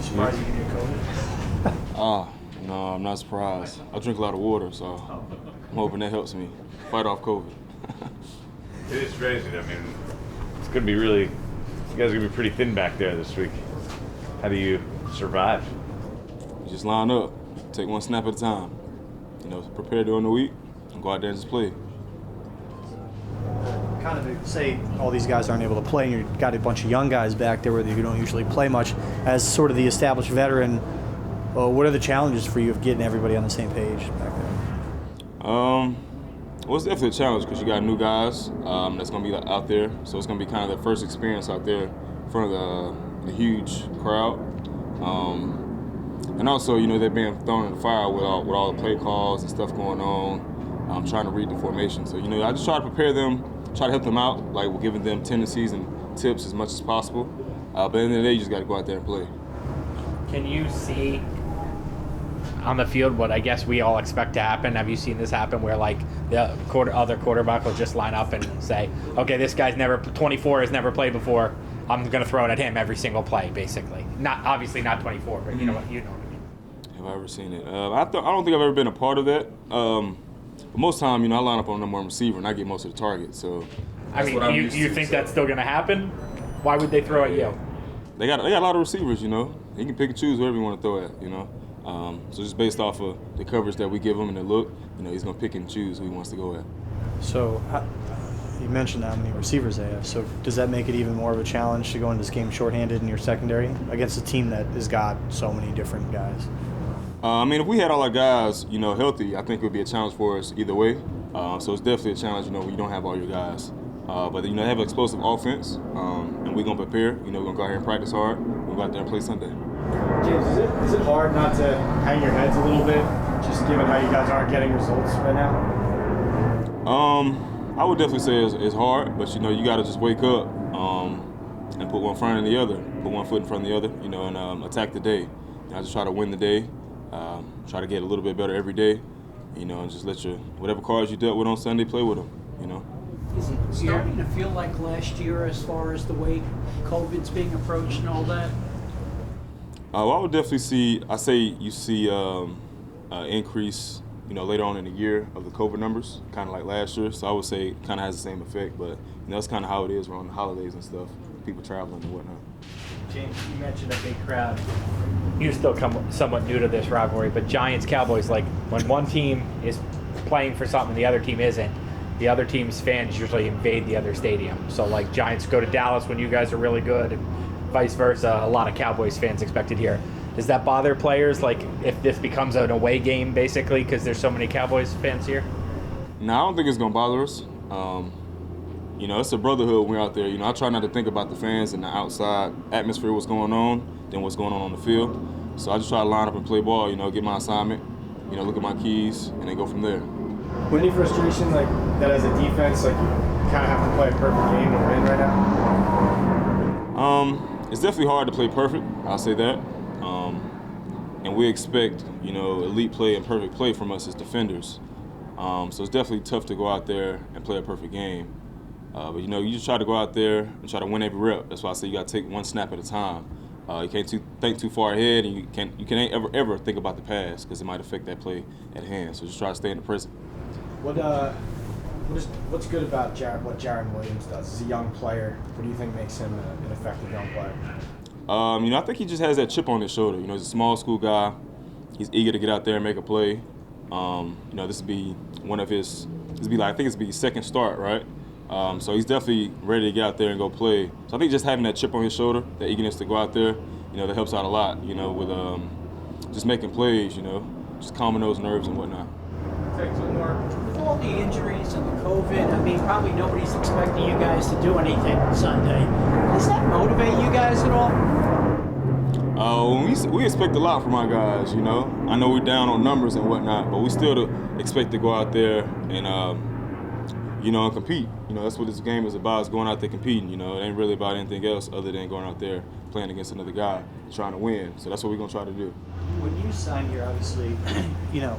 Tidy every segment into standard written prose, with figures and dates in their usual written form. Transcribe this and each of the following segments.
surprised you didn't get COVID? No, I'm not surprised. I drink a lot of water, so I'm hoping that helps me fight off COVID. It is crazy. I mean, it's going to be really, you guys are going to be pretty thin back there this week. How do you survive? You just line up, take one snap at a time. You know, prepare during the week and go out there and just play. Kind of say all these guys aren't able to play, and you've got a bunch of young guys back there where you don't usually play much. As sort of the established veteran, what are the challenges for you of getting everybody on the same page back there? Well, it's definitely a challenge because you got new guys that's going to be out there. So it's going to be kind of their first experience out there in front of the huge crowd. And also, you know, they're being thrown in the fire with all the play calls and stuff going on, trying to read the formation. So, you know, I just try to prepare them, try to help them out, like we're giving them tendencies and tips as much as possible. But at the end of the day, you just got to go out there and play. Can you see on the field what I guess we all expect to happen? Have you seen this happen where like the other quarterback will just line up and say, okay, this guy's 24 has never played before. I'm going to throw it at him every single play, basically. Not obviously not 24, but you know what I mean. Have I ever seen it? I don't think I've ever been a part of that. But most time, you know, I line up on number one receiver and I get most of the targets. So I mean, you think that's still going to happen? Why would they throw at you? They got a lot of receivers, you know. You can pick and choose whoever you want to throw at, you know. So just based off of the coverage that we give him and the look, you know, he's going to pick and choose who he wants to go at. So you mentioned how many receivers they have. So does that make it even more of a challenge to go into this game shorthanded in your secondary against a team that has got so many different guys? I mean, if we had all our guys, you know, healthy, I think it would be a challenge for us either way. So it's definitely a challenge, you know, when you don't have all your guys. But, you know, they have an explosive offense, and we're going to prepare. You know, we're going to go out here and practice hard. We'll go out there and play Sunday. James, is it hard not to hang your heads a little bit, just given how you guys aren't getting results right now? I would definitely say it's hard, but, you know, you got to just wake up and put one foot in front of the other, you know, and attack the day. And I just try to win the day, try to get a little bit better every day, you know, and just let whatever cards you dealt with on Sunday, play with them, you know. Is it starting to feel like last year as far as the way COVID's being approached and all that? Well, I would definitely see increase, you know, later on in the year of the COVID numbers, kind of like last year. So I would say it kind of has the same effect, but you know, that's kind of how it is around the holidays and stuff, people traveling and whatnot. James, you mentioned a big crowd. You still come somewhat new to this rivalry, but Giants Cowboys, like when one team is playing for something and the other team isn't, the other team's fans usually invade the other stadium. So like Giants go to Dallas when you guys are really good, and vice versa. A lot of Cowboys fans expected here. Does that bother players, like if this becomes an away game basically because there's so many Cowboys fans here? No, I don't think it's gonna bother us. You know, it's a brotherhood when we're out there. You know, I try not to think about the fans and the outside atmosphere, what's going on, than what's going on the field. So I just try to line up and play ball, you know, get my assignment, you know, look at my keys, and then go from there. Any frustration like that as a defense, like you kind of have to play a perfect game to win right now? It's definitely hard to play perfect, I'll say that. And we expect, you know, elite play and perfect play from us as defenders. So it's definitely tough to go out there and play a perfect game. But, you know, you just try to go out there and try to win every rep. That's why I say you got to take one snap at a time. You can't think too far ahead, and you can't ever think about the pass because it might affect that play at hand. So just try to stay in the present. What's good about what Jaren Williams does? He's a young player. What do you think makes him an effective young player? You know, I think he just has that chip on his shoulder. You know, he's a small school guy. He's eager to get out there and make a play. You know, this would be I think it's his second start, right? So he's definitely ready to get out there and go play. So I think just having that chip on his shoulder, that eagerness to go out there, you know, that helps out a lot, you know, with just making plays, you know, just calming those nerves and whatnot. With all the injuries and the COVID, I mean, probably nobody's expecting you guys to do anything Sunday. Does that motivate you guys at all? We expect a lot from our guys, you know. I know we're down on numbers and whatnot, but we still expect to go out there and, you know, and compete. You know, that's what this game is about, is going out there competing. You know, it ain't really about anything else other than going out there playing against another guy and trying to win. So that's what we're going to try to do. When you sign here, obviously, you know,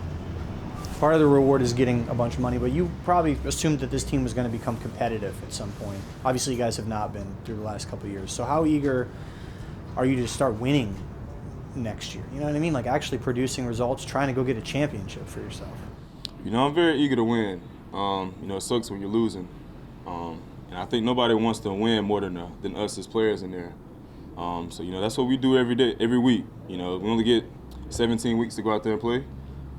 part of the reward is getting a bunch of money, but you probably assumed that this team was going to become competitive at some point. Obviously, you guys have not been through the last couple of years. So how eager are you to start winning next year? You know what I mean? Like actually producing results, trying to go get a championship for yourself. You know, I'm very eager to win. You know, it sucks when you're losing. And I think nobody wants to win more than us as players in there. So, you know, that's what we do every day, every week. You know, we only get 17 weeks to go out there and play.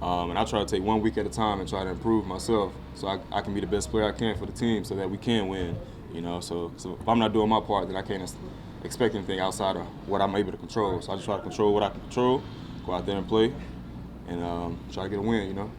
And I try to take 1 week at a time and try to improve myself so I can be the best player I can for the team so that we can win. You know, so if I'm not doing my part, then I can't expect anything outside of what I'm able to control. So I just try to control what I can control, go out there and play, and try to get a win, you know.